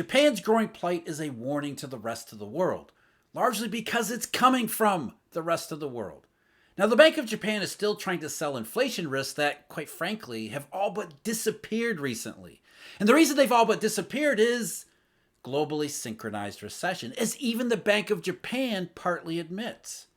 Japan's growing plight is a warning to the rest of the world, largely because it's coming from the rest of the world. Now, the Bank of Japan is still trying to sell inflation risks that, quite frankly, have all but disappeared recently. And the reason they've all but disappeared is globally synchronized recession, as even the Bank of Japan partly admits.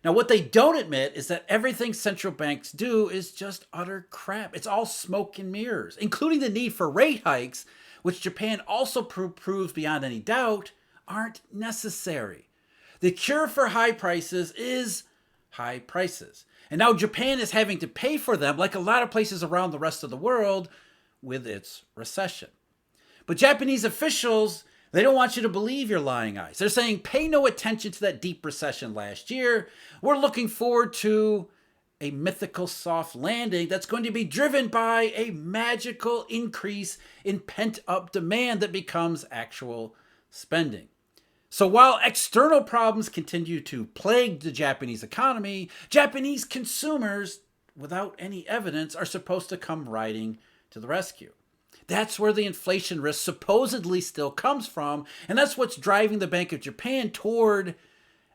Now, what they don't admit is that everything central banks do is just utter crap. It's all smoke and mirrors, including the need for rate hikes, which Japan also proves beyond any doubt aren't necessary. The cure for high prices is high prices. And now Japan is having to pay for them, like a lot of places around the rest of the world, with its recession. But Japanese officials, they don't want you to believe your lying eyes. They're saying, pay no attention to that deep recession last year. We're looking forward to a mythical soft landing that's going to be driven by a magical increase in pent-up demand that becomes actual spending. So while external problems continue to plague the Japanese economy, Japanese consumers, without any evidence, are supposed to come riding to the rescue. That's where the inflation risk supposedly still comes from, and that's what's driving the Bank of Japan toward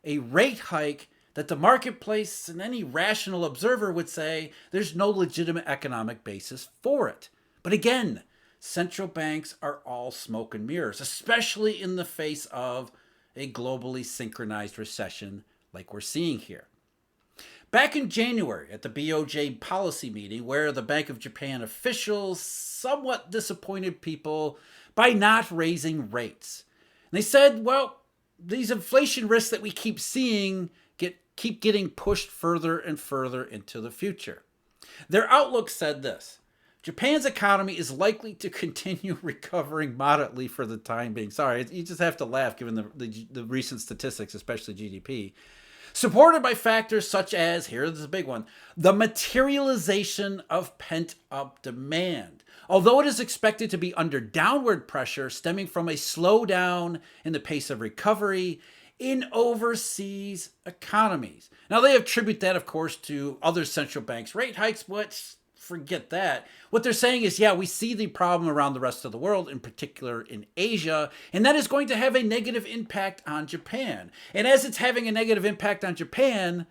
a rate hike that the marketplace and any rational observer would say there's no legitimate economic basis for it. But again, central banks are all smoke and mirrors, especially in the face of a globally synchronized recession like we're seeing here. Back in January at the BOJ policy meeting, where the Bank of Japan officials somewhat disappointed people by not raising rates. And they said, well, these inflation risks that we keep seeing keep getting pushed further and further into the future. Their outlook said this: Japan's economy is likely to continue recovering moderately for the time being. Sorry, you just have to laugh given the recent statistics, especially GDP. Supported by factors such as, here's the big one, the materialization of pent-up demand. Although it is expected to be under downward pressure stemming from a slowdown in the pace of recovery in overseas economies. Now, they attribute that, of course, to other central banks' rate hikes, but forget that. What they're saying is, yeah, we see the problem around the rest of the world, in particular in Asia, and that is going to have a negative impact on Japan. And as it's having a negative impact on Japan,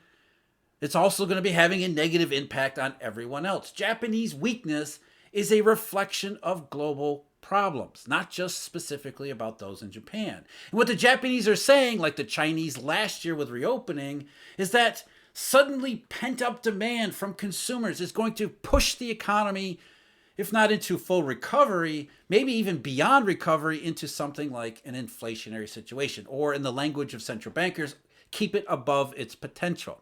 it's also going to be having a negative impact on everyone else. Japanese weakness is a reflection of global problems, not just specifically about those in Japan. And what the Japanese are saying, like the Chinese last year with reopening, is that suddenly pent-up demand from consumers is going to push the economy, if not into full recovery, maybe even beyond recovery, into something like an inflationary situation, or in the language of central bankers, keep it above its potential.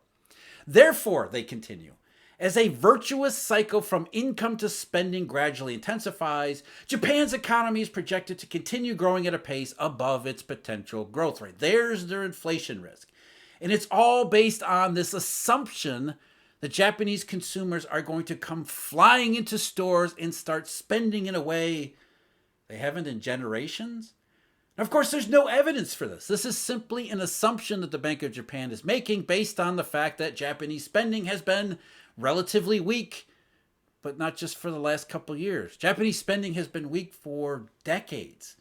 Therefore, they continue, as a virtuous cycle from income to spending gradually intensifies, Japan's economy is projected to continue growing at a pace above its potential growth rate. There's their inflation risk. And it's all based on this assumption that Japanese consumers are going to come flying into stores and start spending in a way they haven't in generations. Now, of course, there's no evidence for this. This is simply an assumption that the Bank of Japan is making based on the fact that Japanese spending has been relatively weak, but not just for the last couple of years. Japanese spending has been weak for decades.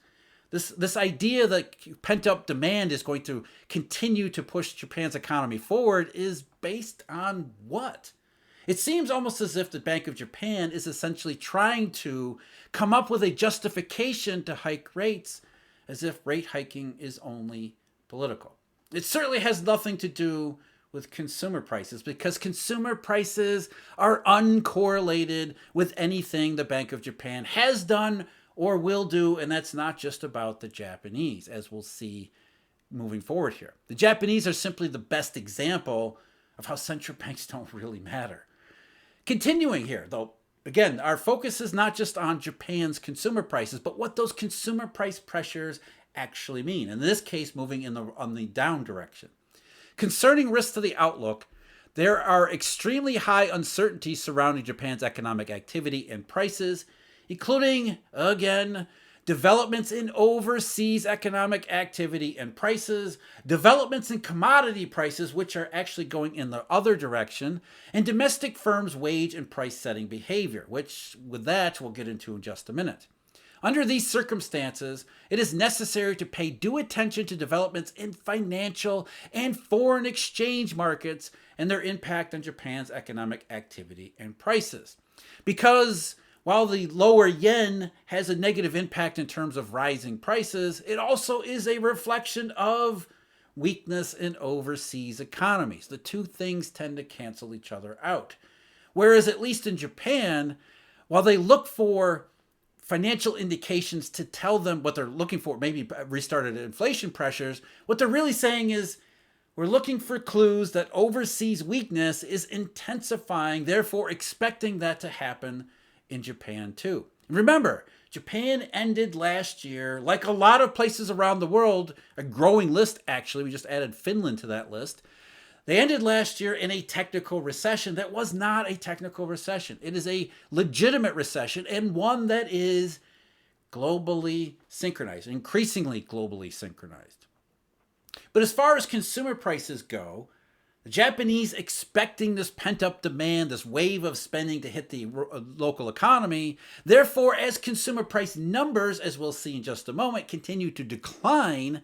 This idea that pent-up demand is going to continue to push Japan's economy forward is based on what? It seems almost as if the Bank of Japan is essentially trying to come up with a justification to hike rates, as if rate hiking is only political. It certainly has nothing to do with consumer prices, because consumer prices are uncorrelated with anything the Bank of Japan has done or will do, and that's not just about the Japanese, as we'll see moving forward here. The Japanese are simply the best example of how central banks don't really matter. Continuing here, though, again, our focus is not just on Japan's consumer prices, but what those consumer price pressures actually mean. In this case, moving on the down direction. Concerning risks to the outlook, there are extremely high uncertainties surrounding Japan's economic activity and prices, including, again, developments in overseas economic activity and prices, developments in commodity prices, which are actually going in the other direction, and domestic firms' wage and price setting behavior, which with that we'll get into in just a minute. Under these circumstances, it is necessary to pay due attention to developments in financial and foreign exchange markets and their impact on Japan's economic activity and prices. Because while the lower yen has a negative impact in terms of rising prices, it also is a reflection of weakness in overseas economies. The two things tend to cancel each other out. Whereas, at least in Japan, while they look for financial indications to tell them what they're looking for, maybe restarted inflation pressures, what they're really saying is, we're looking for clues that overseas weakness is intensifying, therefore expecting that to happen in Japan too. Remember, Japan ended last year, like a lot of places around the world, a growing list actually, we just added Finland to that list. They ended last year in a technical recession that was not a technical recession. It is a legitimate recession, and one that is globally synchronized, increasingly globally synchronized. But as far as consumer prices go, the Japanese expecting this pent-up demand, this wave of spending to hit the local economy. Therefore, as consumer price numbers, as we'll see in just a moment, continue to decline,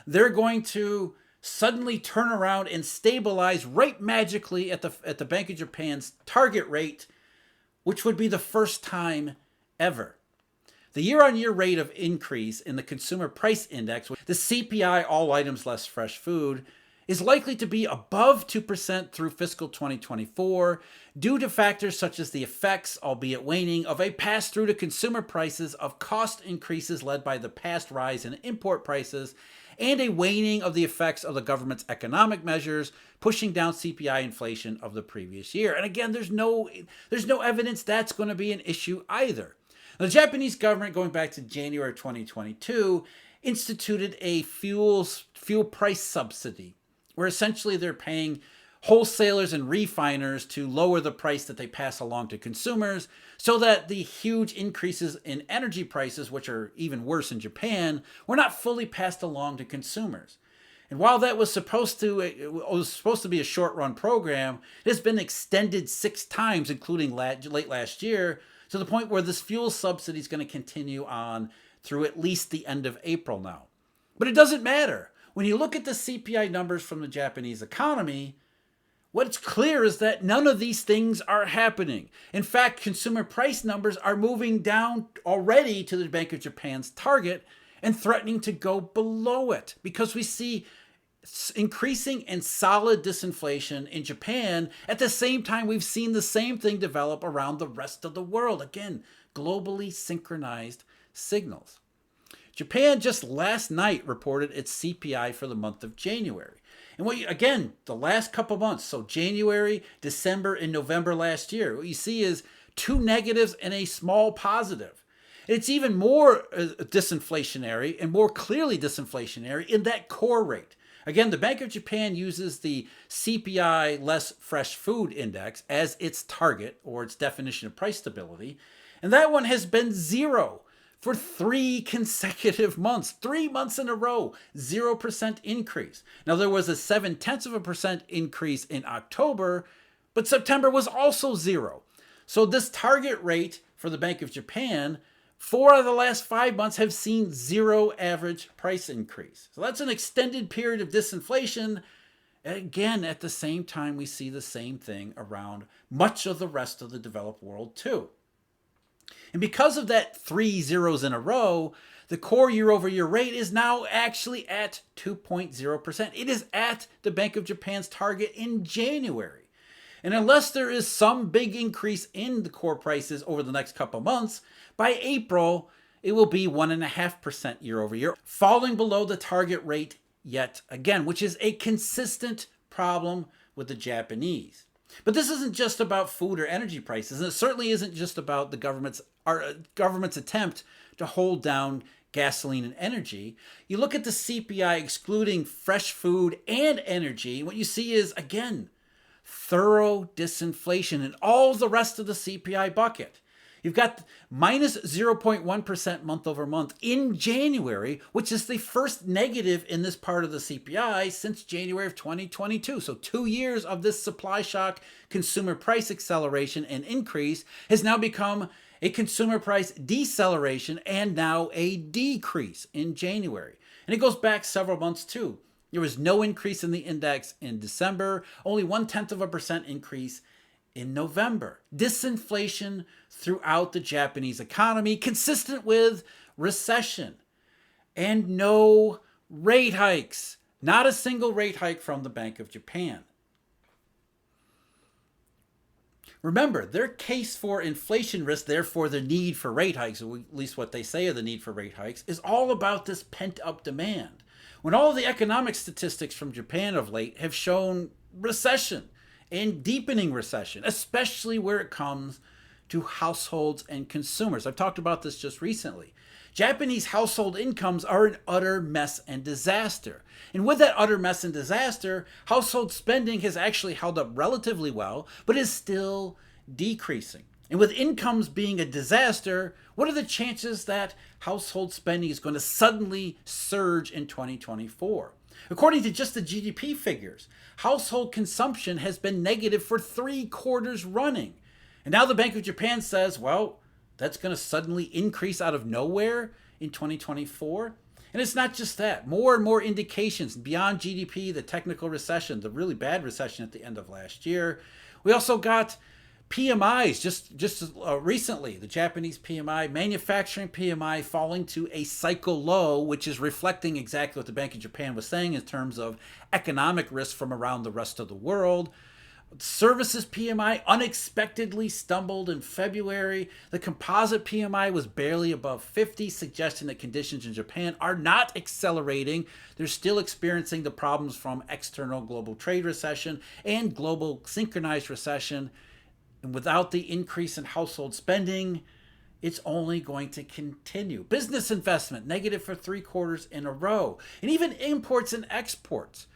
they're going to suddenly turn around and stabilize right magically at the Bank of Japan's target rate, which would be the first time ever. The year-on-year rate of increase in the Consumer Price Index, the CPI, all items less fresh food, is likely to be above 2% through fiscal 2024 due to factors such as the effects, albeit waning, of a pass-through to consumer prices of cost increases led by the past rise in import prices and a waning of the effects of the government's economic measures pushing down CPI inflation of the previous year. And again, there's no evidence that's going to be an issue either. Now, the Japanese government, going back to January 2022, instituted a fuel price subsidy, where essentially they're paying wholesalers and refiners to lower the price that they pass along to consumers so that the huge increases in energy prices, which are even worse in Japan, were not fully passed along to consumers. And while that was supposed to be a short-run program, it has been extended 6 times, including late last year, to the point where this fuel subsidy is going to continue on through at least the end of April now. But it doesn't matter. When you look at the CPI numbers from the Japanese economy, what's clear is that none of these things are happening. In fact, consumer price numbers are moving down already to the Bank of Japan's target and threatening to go below it because we see increasing and solid disinflation in Japan. At the same time, we've seen the same thing develop around the rest of the world. Again, globally synchronized signals. Japan just last night reported its CPI for the month of January. And again, the last couple months, so January, December, and November last year, what you see is 2 negatives and a small positive. And it's even more disinflationary and more clearly disinflationary in that core rate. Again, the Bank of Japan uses the CPI less fresh food index as its target or its definition of price stability. And that one has been 0 for 3 consecutive months, 3 months in a row, 0% increase. Now, there was a 0.7% increase in October, but September was also 0. So this target rate for the Bank of Japan, 4 out of the last 5 months have seen 0 average price increase. So that's an extended period of disinflation. Again, at the same time, we see the same thing around much of the rest of the developed world too. And because of that 3 zeros in a row, the core year-over-year rate is now actually at 2.0%. It is at the Bank of Japan's target in January. And unless there is some big increase in the core prices over the next couple months, by April, it will be 1.5% year-over-year, falling below the target rate yet again, which is a consistent problem with the Japanese. But this isn't just about food or energy prices, and it certainly isn't just about the government's attempt to hold down gasoline and energy. You look at the CPI excluding fresh food and energy, what you see is, again, thorough disinflation in all the rest of the CPI bucket. You've got minus 0.1% month over month in January, which is the first negative in this part of the CPI since January of 2022. So 2 years of this supply shock consumer price acceleration and increase has now become a consumer price deceleration, and now a decrease in January. And it goes back several months too. There was no increase in the index in December, only 0.1% increase in November. Disinflation throughout the Japanese economy, consistent with recession. And no rate hikes. Not a single rate hike from the Bank of Japan. Remember, their case for inflation risk, therefore the need for rate hikes, or at least what they say of the need for rate hikes, is all about this pent-up demand. When all of the economic statistics from Japan of late have shown recession and deepening recession, especially where it comes to households and consumers. I've talked about this just recently. Japanese household incomes are an utter mess and disaster. And with that utter mess and disaster, household spending has actually held up relatively well, but is still decreasing. And with incomes being a disaster, what are the chances that household spending is going to suddenly surge in 2024? According to just the GDP figures, household consumption has been negative for 3 quarters running. And now the Bank of Japan says, well, that's going to suddenly increase out of nowhere in 2024. And it's not just that. More and more indications beyond GDP, the technical recession, the really bad recession at the end of last year. We also got PMIs just recently, the Japanese PMI, manufacturing PMI falling to a cycle low, which is reflecting exactly what the Bank of Japan was saying in terms of economic risk from around the rest of the world. Services PMI unexpectedly stumbled in February. The composite PMI was barely above 50, suggesting that conditions in Japan are not accelerating. They're still experiencing the problems from external global trade recession and global synchronized recession. And without the increase in household spending, it's only going to continue. Business investment, negative for 3 quarters in a row. And even imports and exports.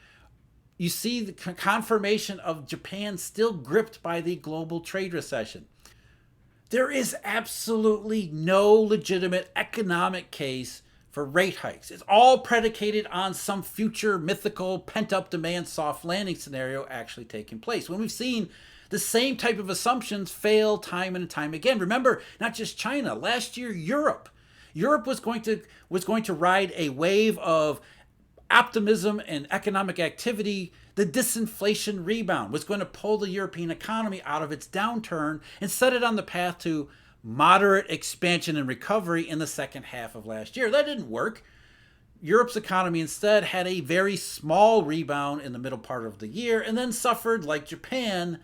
You see the confirmation of Japan still gripped by the global trade recession. There is absolutely no legitimate economic case for rate hikes. It's all predicated on some future mythical pent-up demand soft landing scenario actually taking place. When we've seen the same type of assumptions fail time and time again. Remember, not just China. Last year, Europe was going to ride a wave of optimism and economic activity. The disinflation rebound was going to pull the European economy out of its downturn and set it on the path to moderate expansion and recovery in the second half of last year. That didn't work. Europe's economy instead had a very small rebound in the middle part of the year and then suffered, like Japan,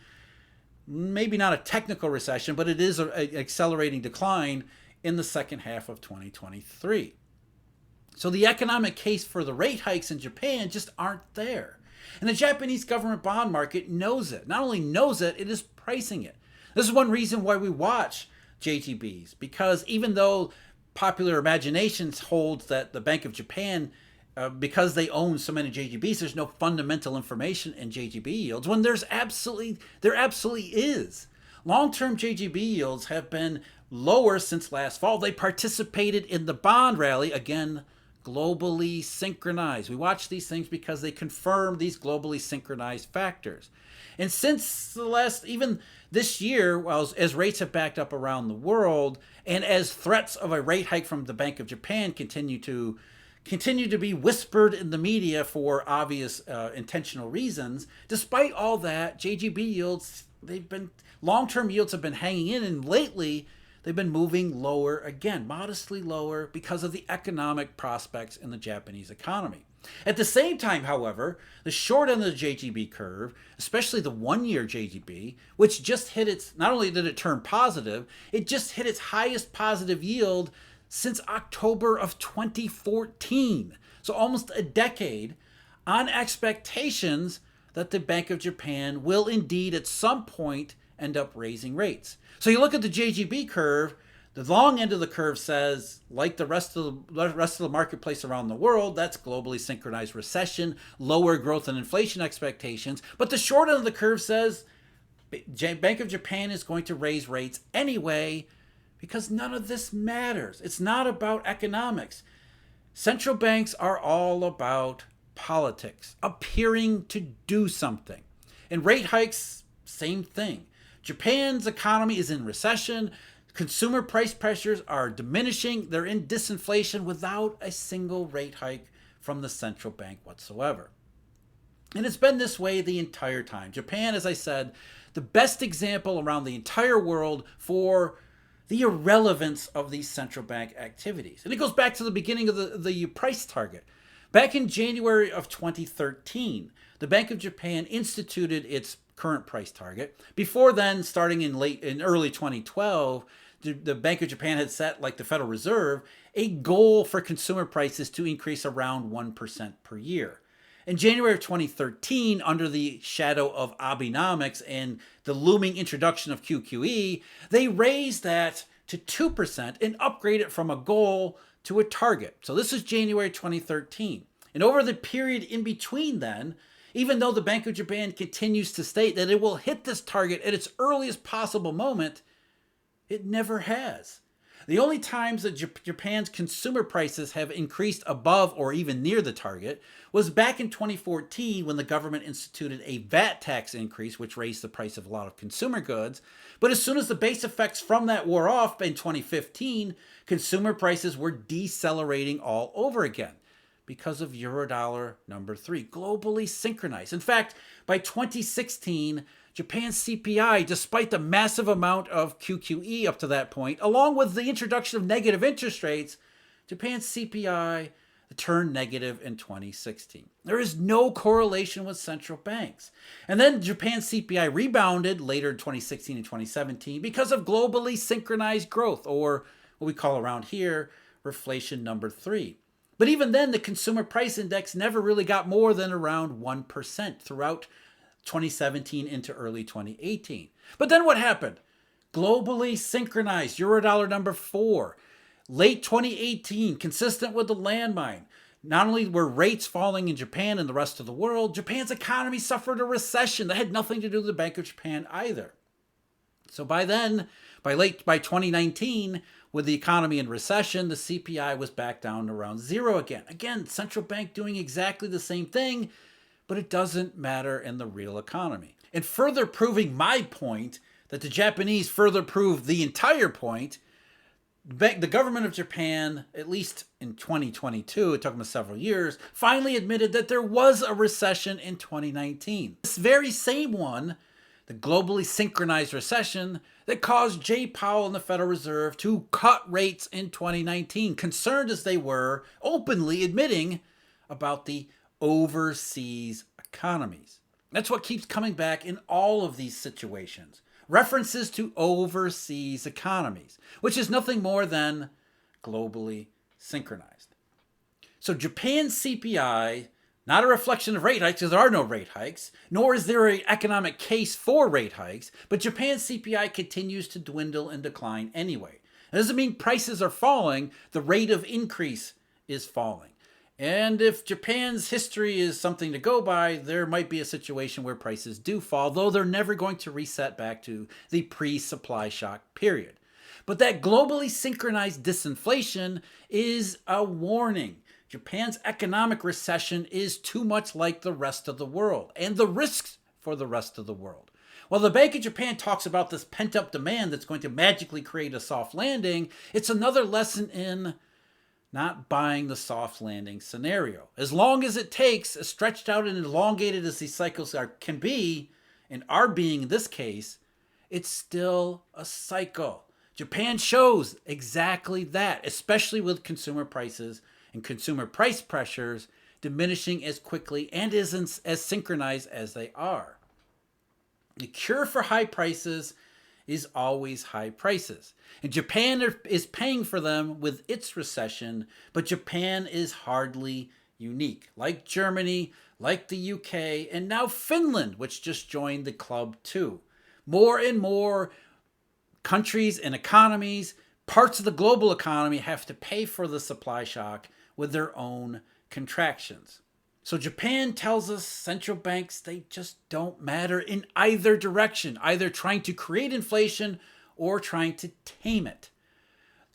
maybe not a technical recession, but it is an accelerating decline in the second half of 2023. So the economic case for the rate hikes in Japan just aren't there. And the Japanese government bond market knows it. Not only knows it, it is pricing it. This is one reason why we watch JGBs, because even though popular imaginations holds that the Bank of Japan, because they own so many JGBs, there's no fundamental information in JGB yields, when there absolutely is. Long-term JGB yields have been lower since last fall. They participated in the bond rally, again, globally synchronized. We watch these things because they confirm these globally synchronized factors. And since even this year, as rates have backed up around the world, and as threats of a rate hike from the Bank of Japan continue to be whispered in the media for obvious intentional reasons, despite all that, JGB yields, long-term yields have been hanging in, and lately they've been moving lower again, modestly lower, because of the economic prospects in the Japanese economy. At the same time, however, the short end of the JGB curve, especially the 1-year JGB, which just hit not only did it turn positive, it just hit its highest positive yield since October of 2014. So almost a decade, on expectations that the Bank of Japan will indeed at some point end up raising rates. So you look at the JGB curve, the long end of the curve says, like the rest of the marketplace around the world, that's globally synchronized recession, lower growth and inflation expectations. But the short end of the curve says Bank of Japan is going to raise rates anyway, because none of this matters. It's not about economics. Central banks are all about politics, appearing to do something. And rate hikes, same thing. Japan's economy is in recession. Consumer price pressures are diminishing. They're in disinflation without a single rate hike from the central bank whatsoever. And it's been this way the entire time. Japan, as I said, the best example around the entire world for the irrelevance of these central bank activities. And it goes back to the beginning of the price target. Back in January of 2013, the Bank of Japan instituted its current price target. Before then, starting in early 2012, the Bank of Japan had set, like the Federal Reserve, a goal for consumer prices to increase around 1% per year. In January of 2013, under the shadow of Abenomics and the looming introduction of QQE, they raised that to 2% and upgraded it from a goal to a target. So this is January 2013. And over the period in between then, even though the Bank of Japan continues to state that it will hit this target at its earliest possible moment, it never has. The only times that Japan's consumer prices have increased above or even near the target was back in 2014 when the government instituted a VAT tax increase, which raised the price of a lot of consumer goods. But as soon as the base effects from that wore off in 2015, consumer prices were decelerating all over again because of Eurodollar number 3, globally synchronized. In fact, by 2016, Japan's CPI, despite the massive amount of QQE up to that point, along with the introduction of negative interest rates, Japan's CPI turned negative in 2016. There is no correlation with central banks. And then Japan's CPI rebounded later in 2016 and 2017 because of globally synchronized growth, or what we call around here, reflation number 3. But even then, the consumer price index never really got more than around 1% throughout 2017 into early 2018. But then what happened? Globally synchronized Eurodollar number 4. Late 2018, consistent with the landmine. Not only were rates falling in Japan and the rest of the world, Japan's economy suffered a recession that had nothing to do with the Bank of Japan either. So by 2019, with the economy in recession, the CPI was back down to around 0 again. Again, central bank doing exactly the same thing, but it doesn't matter in the real economy. And further proving my point, that the Japanese further proved the entire point, the government of Japan, at least in 2022, it took them several years, finally admitted that there was a recession in 2019. This very same one, the globally synchronized recession, that caused Jay Powell and the Federal Reserve to cut rates in 2019, concerned as they were, openly admitting about the overseas economies. That's what keeps coming back in all of these situations. References to overseas economies, which is nothing more than globally synchronized. So Japan's CPI, not a reflection of rate hikes, because there are no rate hikes, nor is there an economic case for rate hikes, but Japan's CPI continues to dwindle and decline anyway. It doesn't mean prices are falling, the rate of increase is falling. And if Japan's history is something to go by, there might be a situation where prices do fall, though they're never going to reset back to the pre-supply shock period. But that globally synchronized disinflation is a warning. Japan's economic recession is too much like the rest of the world, and the risks for the rest of the world. While the Bank of Japan talks about this pent-up demand that's going to magically create a soft landing, it's another lesson in not buying the soft landing scenario. As long as it takes, as stretched out and elongated as these cycles can be, and are being in this case, it's still a cycle. Japan shows exactly that, especially with consumer prices and consumer price pressures diminishing as quickly and as synchronized as they are. The cure for high prices is always high prices. And Japan is paying for them with its recession, but Japan is hardly unique. Like Germany, like the UK, and now Finland, which just joined the club too. More and more countries and economies, parts of the global economy have to pay for the supply shock with their own contractions. So Japan tells us central banks, they just don't matter in either direction, either trying to create inflation or trying to tame it.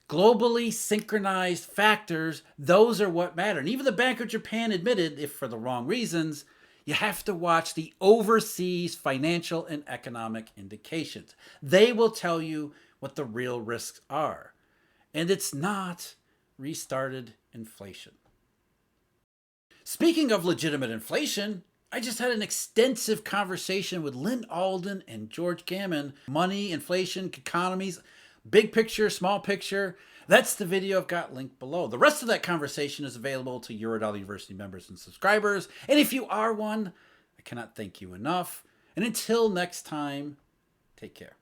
Globally synchronized factors, those are what matter. And even the Bank of Japan admitted, if for the wrong reasons, you have to watch the overseas financial and economic indications. They will tell you what the real risks are. And it's not restarted inflation. Speaking of legitimate inflation, I just had an extensive conversation with Lynn Alden and George Gammon. Money, inflation, economies, big picture, small picture. That's the video I've got linked below. The rest of that conversation is available to Eurodollar University members and subscribers. And if you are one, I cannot thank you enough. And until next time, take care.